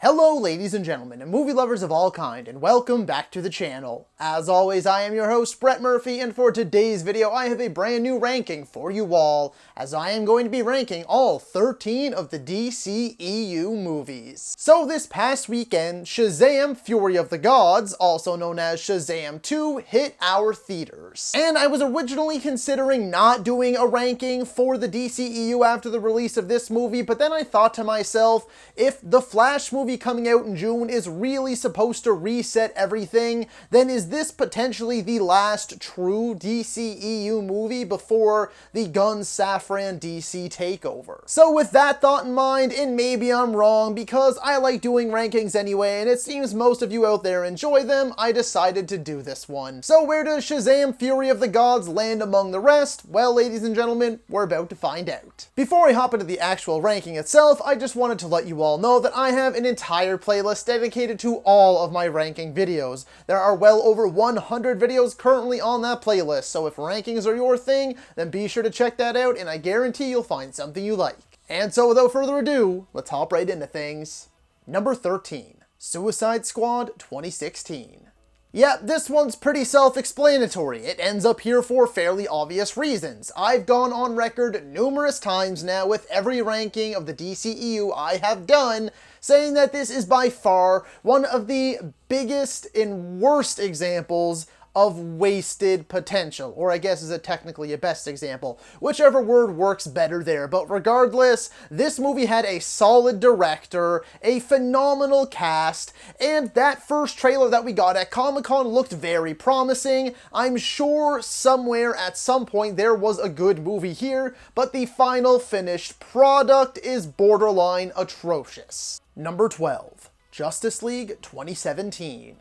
Hello ladies and gentlemen, and movie lovers of all kind, and welcome back to the channel. As always, I am your host, Brett Murphy, and for today's video, I have a brand new ranking for you all, as I am going to be ranking all 13 of the DCEU movies. So this past weekend, Shazam! Fury of the Gods, also known as Shazam 2, hit our theaters. And I was originally considering not doing a ranking for the DCEU after the release of this movie, but then I thought to myself, if the Flash movie coming out in June is really supposed to reset everything, then is this potentially the last true DCEU movie before the Gunn Safran DC takeover? So with that thought in mind, and maybe I'm wrong because I like doing rankings anyway and it seems most of you out there enjoy them, I decided to do this one. So where does Shazam! Fury of the Gods land among the rest? Well, ladies and gentlemen, we're about to find out. Before I hop into the actual ranking itself, I just wanted to let you all know that I have an entire playlist dedicated to all of my ranking videos. There are well over 100 videos currently on that playlist, so if rankings are your thing, then be sure to check that out and I guarantee you'll find something you like. And so without further ado, let's hop right into things. Number 13, Suicide Squad 2016. Yeah, this one's pretty self-explanatory. It ends up here for fairly obvious reasons. I've gone on record numerous times now with every ranking of the DCEU I have done, saying that this is by far one of the biggest and worst examples of wasted potential, or I guess is it technically a best example, whichever word works better there. But regardless, this movie had a solid director, a phenomenal cast, and that first trailer that we got at Comic-Con looked very promising. I'm sure somewhere at some point there was a good movie here, but the final finished product is borderline atrocious. Number 12, Justice League 2017.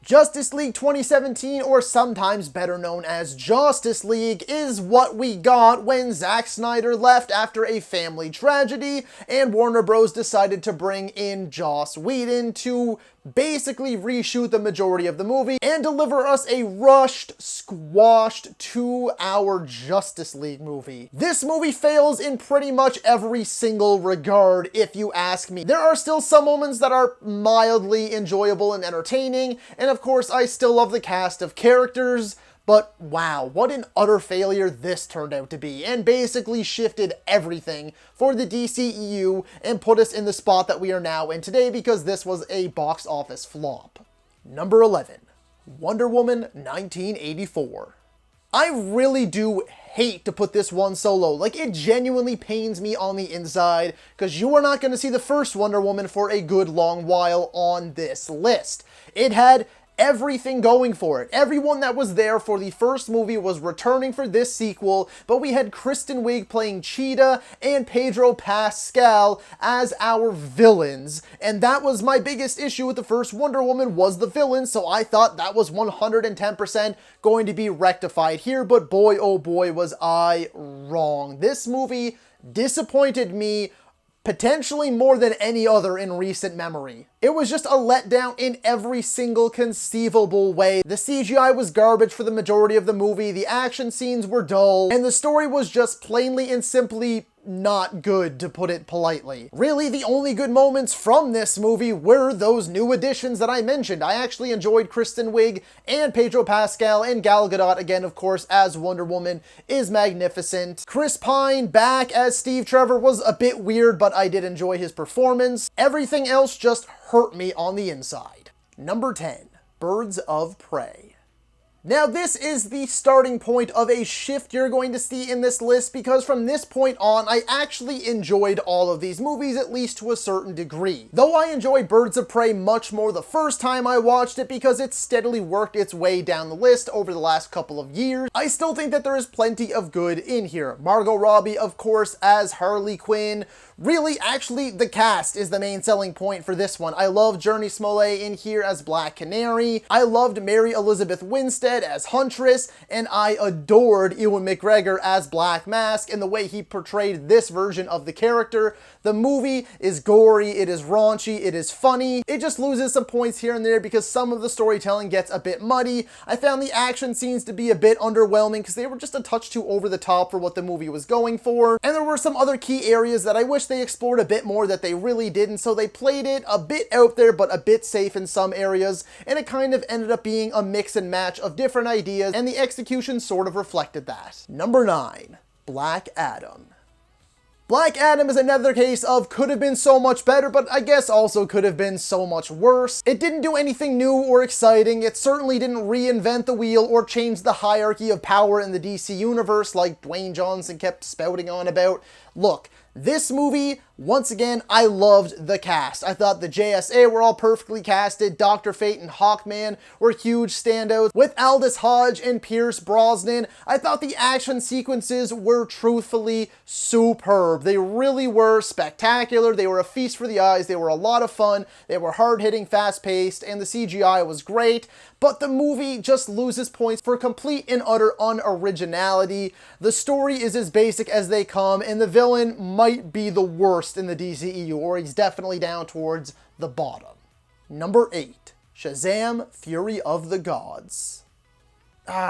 Justice League 2017, or sometimes better known as Justice League, is what we got when Zack Snyder left after a family tragedy and Warner Bros. Decided to bring in Joss Whedon to basically reshoot the majority of the movie and deliver us a rushed, squashed 2-hour Justice League movie. This movie fails in pretty much every single regard, if you ask me. There are still some moments that are mildly enjoyable and entertaining, and of course I still love the cast of characters, but wow, what an utter failure this turned out to be, and basically shifted everything for the DCEU and put us in the spot that we are now in today because this was a box office flop. Number 11, Wonder Woman 1984. I really do hate to put this one so low. Like, it genuinely pains me on the inside because you are not going to see the first Wonder Woman for a good long while on this list. It had everything going for it. Everyone that was there for the first movie was returning for this sequel, but we had Kristen Wiig playing Cheetah and Pedro Pascal as our villains, and that was my biggest issue with the first Wonder Woman, was the villain, so I thought that was 110% going to be rectified here, but boy oh boy was I wrong. This movie disappointed me potentially more than any other in recent memory. It was just a letdown in every single conceivable way. The CGI was garbage for the majority of the movie, the action scenes were dull, and the story was just plainly and simply not good, to put it politely. Really, the only good moments from this movie were those new additions that I mentioned. I actually enjoyed Kristen Wiig and Pedro Pascal, and Gal Gadot, again, of course, as Wonder Woman, is magnificent. Chris Pine back as Steve Trevor was a bit weird, but I did enjoy his performance. Everything else just hurt me on the inside. Number 10, Birds of Prey. Now this is the starting point of a shift you're going to see in this list, because from this point on, I actually enjoyed all of these movies, at least to a certain degree. Though I enjoyed Birds of Prey much more the first time I watched it because it steadily worked its way down the list over the last couple of years, I still think that there is plenty of good in here. Margot Robbie, of course, as Harley Quinn. Really, actually, the cast is the main selling point for this one. I love Journey Smollett in here as Black Canary. I loved Mary Elizabeth Winstead as Huntress, and I adored Ewan McGregor as Black Mask and the way he portrayed this version of the character. The movie is gory, it is raunchy, it is funny. It just loses some points here and there because some of the storytelling gets a bit muddy. I found the action scenes to be a bit underwhelming because they were just a touch too over the top for what the movie was going for. And there were some other key areas that I wish wish they explored a bit more that they really didn't, so they played it a bit out there but a bit safe in some areas, and it kind of ended up being a mix and match of different ideas, and the execution sort of reflected that. Number 9. Black Adam. Black Adam is another case of could have been so much better, but I guess also could have been so much worse. It didn't do anything new or exciting. It certainly didn't reinvent the wheel or change the hierarchy of power in the DC universe like Dwayne Johnson kept spouting on about. Look, this movie, once again, I loved the cast. I thought the JSA were all perfectly casted. Dr. Fate and Hawkman were huge standouts. With Aldous Hodge and Pierce Brosnan, I thought the action sequences were truthfully superb. They really were spectacular. They were a feast for the eyes. They were a lot of fun. They were hard-hitting, fast-paced, and the CGI was great. But the movie just loses points for complete and utter unoriginality. The story is as basic as they come, and the villain might be the worst in the DCEU, or he's definitely down towards the bottom. Number 8. Shazam! Fury of the Gods.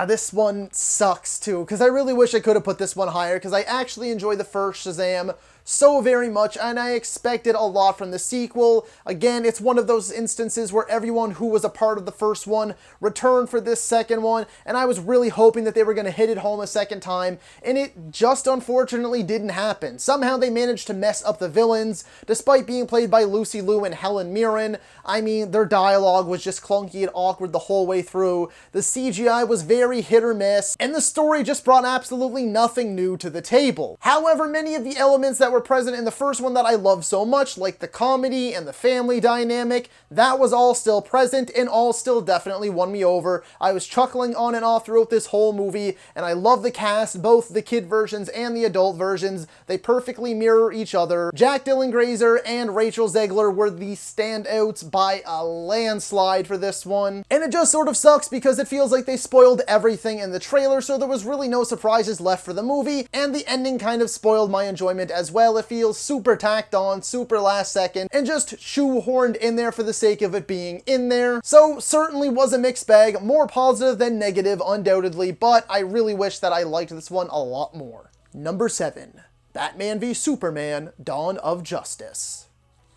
This one sucks too, because I really wish I could have put this one higher, because I actually enjoyed the first Shazam so very much, and I expected a lot from the sequel. Again, it's one of those instances where everyone who was a part of the first one returned for this second one, and I was really hoping that they were going to hit it home a second time, and it just unfortunately didn't happen. Somehow they managed to mess up the villains, despite being played by Lucy Liu and Helen Mirren. I mean, their dialogue was just clunky and awkward the whole way through. The CGI was very hit or miss, and the story just brought absolutely nothing new to the table. However, many of the elements that were present in the first one that I loved so much, like the comedy and the family dynamic, that was all still present and all still definitely won me over. I was chuckling on and off throughout this whole movie, and I love the cast, both the kid versions and the adult versions. They perfectly mirror each other. Jack Dylan Grazer and Rachel Zegler were the standouts by a landslide for this one. And it just sort of sucks because it feels like they spoiled everything in the trailer, so there was really no surprises left for the movie, and the ending kind of spoiled my enjoyment as well. It feels super tacked on, super last second, and just shoehorned in there for the sake of it being in there. So certainly was a mixed bag, more positive than negative undoubtedly, but I really wish that I liked this one a lot more. Number 7. Batman v Superman: Dawn of Justice.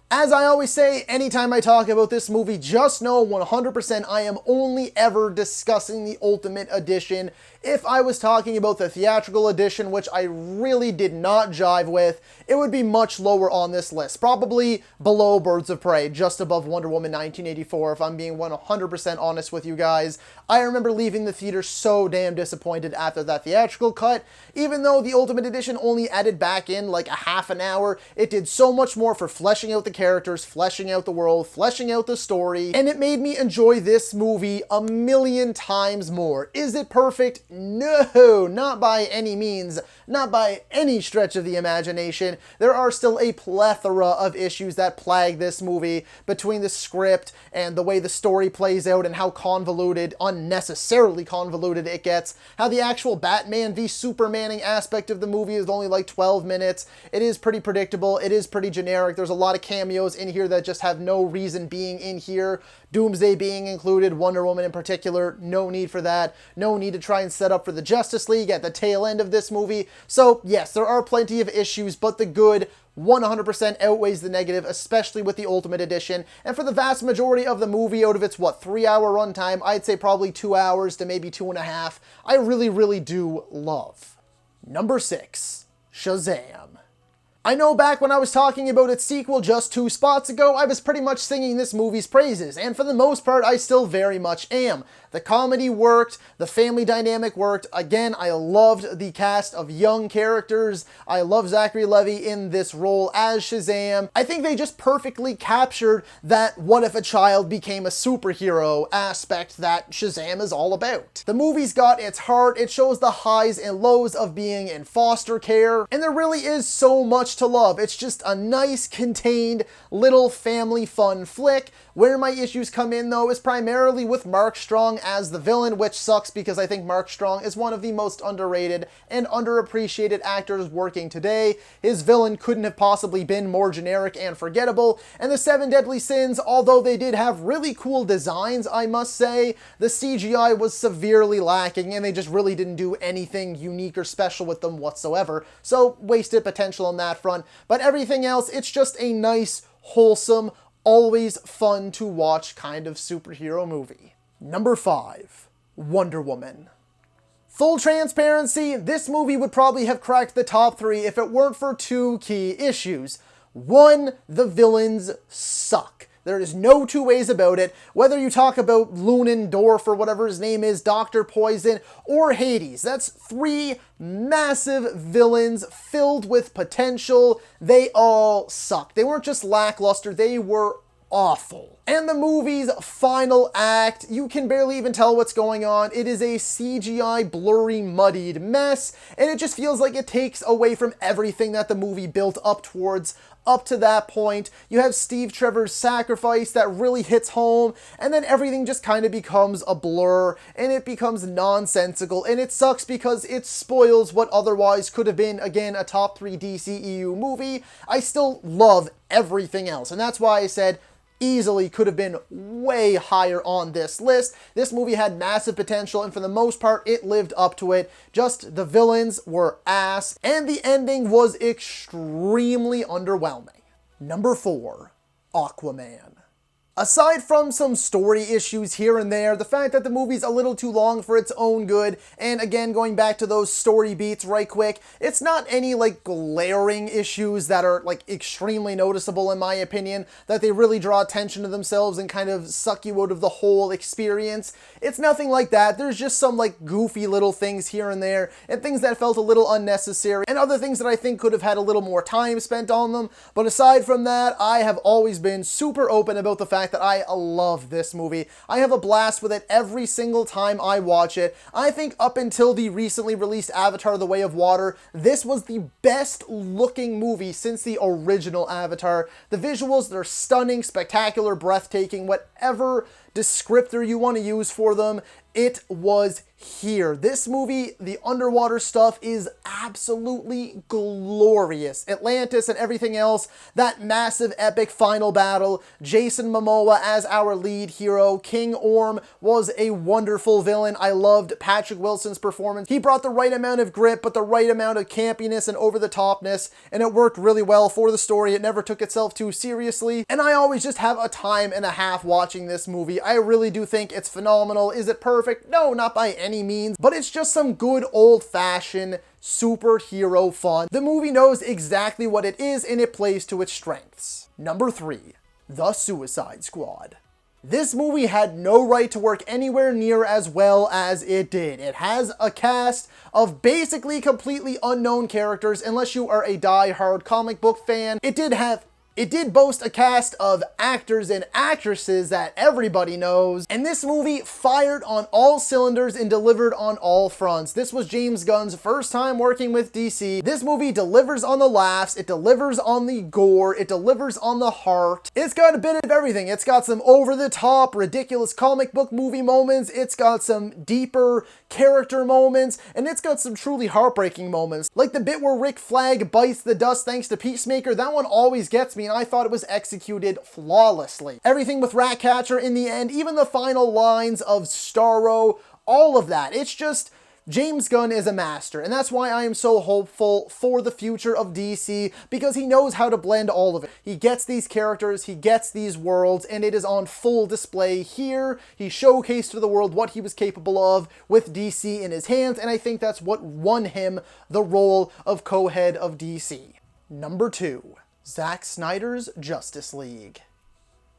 As I always say, anytime I talk about this movie, just know 100% I am only ever discussing the Ultimate Edition. If I was talking about the theatrical edition, which I really did not jive with, it would be much lower on this list. Probably below Birds of Prey, just above Wonder Woman 1984, if I'm being 100% honest with you guys. I remember leaving the theater so damn disappointed after that theatrical cut. Even though the Ultimate Edition only added back in like a half an hour, it did so much more for fleshing out the characters, fleshing out the world, fleshing out the story, and it made me enjoy this movie a million times more. Is it perfect? No, not by any means, not by any stretch of the imagination. There are still a plethora of issues that plague this movie, between the script and the way the story plays out and how convoluted, unnecessarily convoluted it gets, how the actual Batman v Supermaning aspect of the movie is only like 12 minutes. It is pretty predictable, it is pretty generic. There's a lot of cameos in here that just have no reason being in here. Doomsday being included, Wonder Woman in particular, no need for that. No need to try and set up for the Justice League at the tail end of this movie. So yes, there are plenty of issues, but the good 100% outweighs the negative, especially with the Ultimate Edition. And for the vast majority of the movie, out of its, 3-hour runtime, I'd say probably 2 hours to maybe 2.5, I really, really do love. Number 6, Shazam. I know back when I was talking about its sequel just 2 spots ago, I was pretty much singing this movie's praises, and for the most part, I still very much am. The comedy worked, the family dynamic worked. Again, I loved the cast of young characters. I love Zachary Levi in this role as Shazam. I think they just perfectly captured that what if a child became a superhero aspect that Shazam is all about. The movie's got its heart, it shows the highs and lows of being in foster care, and there really is so much to love. It's just a nice, contained, little family fun flick. Where my issues come in though is primarily with Mark Strong Strong as the villain, which sucks because I think Mark Strong is one of the most underrated and underappreciated actors working today. His villain couldn't have possibly been more generic and forgettable, and the Seven Deadly Sins, although they did have really cool designs, I must say, the CGI was severely lacking, and they just really didn't do anything unique or special with them whatsoever, so wasted potential on that front. But everything else, it's just a nice, wholesome, always fun to watch kind of superhero movie. Number 5, Wonder Woman. Full transparency, this movie would probably have cracked the top 3 if it weren't for 2 key issues. 1, the villains suck. There is no two ways about it. Whether you talk about Ludendorff or whatever his name is, Dr. Poison, or Hades. That's 3 massive villains filled with potential. They all suck. They weren't just lackluster, they were awful. And the movie's final act, you can barely even tell what's going on. It is a CGI, blurry, muddied mess, and it just feels like it takes away from everything that the movie built up towards up to that point. You have Steve Trevor's sacrifice that really hits home, and then everything just kind of becomes a blur, and it becomes nonsensical, and it sucks because it spoils what otherwise could have been, again, a top 3 DCEU movie. I still love everything else, and that's why I said easily could have been way higher on this list. This movie had massive potential, and for the most part, it lived up to it. Just the villains were ass, and the ending was extremely underwhelming. Number 4, Aquaman. Aside from some story issues here and there, the fact that the movie's a little too long for its own good, and again, going back to those story beats right quick, it's not any like glaring issues that are like extremely noticeable in my opinion, that they really draw attention to themselves and kind of suck you out of the whole experience. It's nothing like that. There's just some like goofy little things here and there, and things that felt a little unnecessary, and other things that I think could have had a little more time spent on them. But aside from that, I have always been super open about the fact that I love this movie. I have a blast with it every single time I watch it. I think up until the recently released Avatar: The Way of Water, this was the best looking movie since the original Avatar. The visuals, they're stunning, spectacular, breathtaking, whatever descriptor you want to use for them, it was here. This movie, the underwater stuff is absolutely glorious. Atlantis and everything else, that massive epic final battle, Jason Momoa as our lead hero, King Orm was a wonderful villain. I loved Patrick Wilson's performance. He brought the right amount of grit, but the right amount of campiness and over-the-topness, and it worked really well for the story. It never took itself too seriously, and I always just have a time and a half watching this movie. I really do think it's phenomenal. Is it perfect? No, not by any means, but it's just some good old-fashioned superhero fun. The movie knows exactly what it is, and it plays to its strengths. Number 3, The Suicide Squad. This movie had no right to work anywhere near as well as it did. It has a cast of basically completely unknown characters unless you are a die-hard comic book fan. It did boast a cast of actors and actresses that everybody knows, and this movie fired on all cylinders and delivered on all fronts. This was James Gunn's first time working with DC. This movie delivers on the laughs, it delivers on the gore, it delivers on the heart. It's got a bit of everything. It's got some over-the-top, ridiculous comic book movie moments, it's got some deeper character moments, and it's got some truly heartbreaking moments. Like the bit where Rick Flag bites the dust thanks to Peacemaker, that one always gets me, and I thought it was executed flawlessly. Everything with Ratcatcher in the end, even the final lines of Starro, all of that. It's just, James Gunn is a master, and that's why I am so hopeful for the future of DC, because he knows how to blend all of it. He gets these characters, he gets these worlds, and it is on full display here. He showcased to the world what he was capable of with DC in his hands, and I think that's what won him the role of co-head of DC. Number 2, Zack Snyder's Justice League.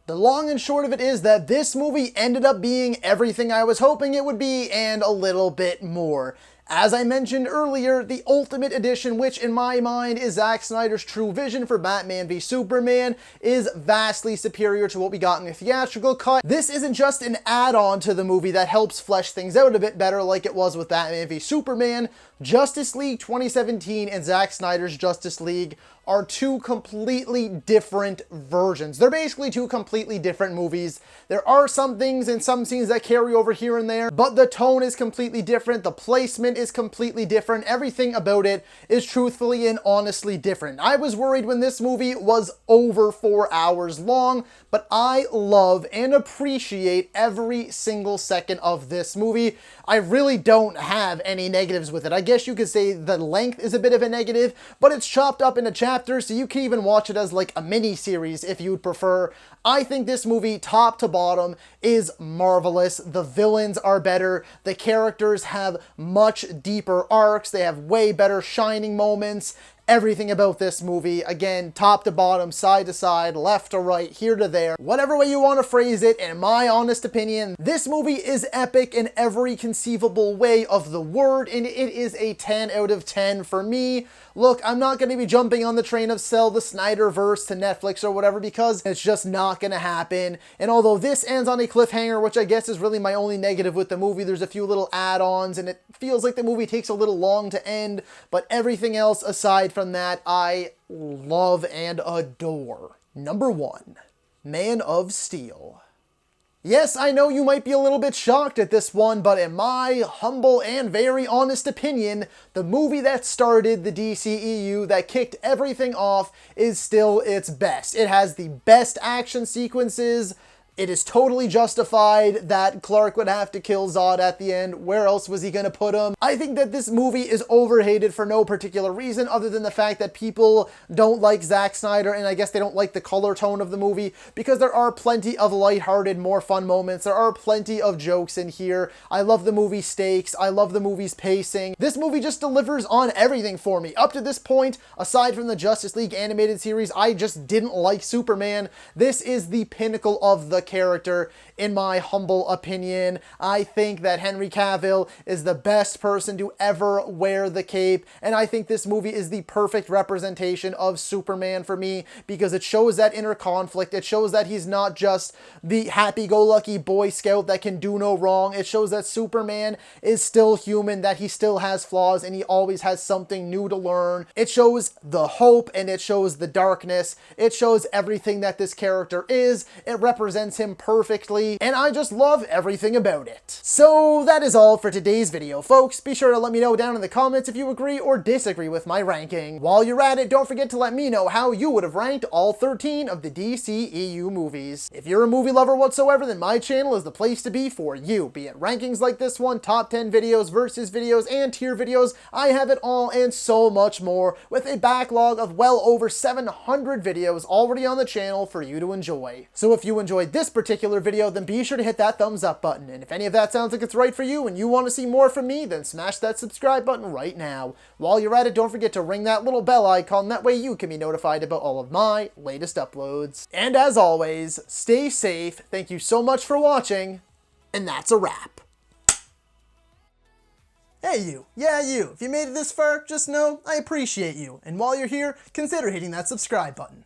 The long and short of it is that this movie ended up being everything I was hoping it would be and a little bit more. As I mentioned earlier, the Ultimate Edition, which in my mind is Zack Snyder's true vision for Batman v Superman, is vastly superior to what we got in the theatrical cut. This isn't just an add-on to the movie that helps flesh things out a bit better like it was with Batman v Superman. Justice League 2017 and Zack Snyder's Justice League are two completely different versions. They're basically two completely different movies. There are some things and some scenes that carry over here and there, but the tone is completely different. The placement is completely different. Everything about it is truthfully and honestly different. I was worried when this movie was over 4 hours long, but I love and appreciate every single second of this movie. I really don't have any negatives with it. I guess you could say the length is a bit of a negative, but it's chopped up into chapters, so you can even watch it as like a mini series if you'd prefer. I think this movie, top to bottom, is marvelous. The villains are better. The characters have much deeper arcs. They have way better shining moments. Everything about this movie, again, top to bottom, side to side, left to right, here to there, whatever way you want to phrase it, in my honest opinion, this movie is epic in every conceivable way of the word, and it is a 10 out of 10 for me. Look, I'm not going to be jumping on the train of sell the Snyderverse to Netflix or whatever, because it's just not going to happen. And although this ends on a cliffhanger, which I guess is really my only negative with the movie, there's a few little add-ons, and it feels like the movie takes a little long to end, but everything else aside from that, I love and adore. Number 1, Man of Steel. Yes, I know you might be a little bit shocked at this one, but in my humble and very honest opinion, the movie that started the DCEU, that kicked everything off, is still its best. It has the best action sequences. It is totally justified that Clark would have to kill Zod at the end. Where else was he going to put him? I think that this movie is overhated for no particular reason other than the fact that people don't like Zack Snyder, and I guess they don't like the color tone of the movie, because there are plenty of lighthearted, more fun moments. There are plenty of jokes in here. I love the movie's stakes. I love the movie's pacing. This movie just delivers on everything for me. Up to this point, aside from the Justice League animated series, I just didn't like Superman. This is the pinnacle of the character, in my humble opinion. I think that Henry Cavill is the best person to ever wear the cape, and I think this movie is the perfect representation of Superman for me, because it shows that inner conflict. It shows that he's not just the happy-go-lucky Boy Scout that can do no wrong. It shows that Superman is still human, that he still has flaws, and he always has something new to learn. It shows the hope, and it shows the darkness. It shows everything that this character is. It represents him perfectly, and I just love everything about it. So that is all for today's video, folks. Be sure to let me know down in the comments if you agree or disagree with my ranking. While you're at it, don't forget to let me know how you would have ranked all 13 of the DCEU movies. If you're a movie lover whatsoever, then my channel is the place to be for you. Be it rankings like this one, top 10 videos, versus videos, and tier videos, I have it all and so much more, with a backlog of well over 700 videos already on the channel for you to enjoy. So if you enjoyed this particular video, then be sure to hit that thumbs up button. And if any of that sounds like it's right for you and you want to see more from me, then smash that subscribe button right now. While you're at it, don't forget to ring that little bell icon. That way you can be notified about all of my latest uploads. And as always, stay safe. Thank you so much for watching. And that's a wrap. Hey you, yeah you, if you made it this far, just know I appreciate you. And while you're here, consider hitting that subscribe button.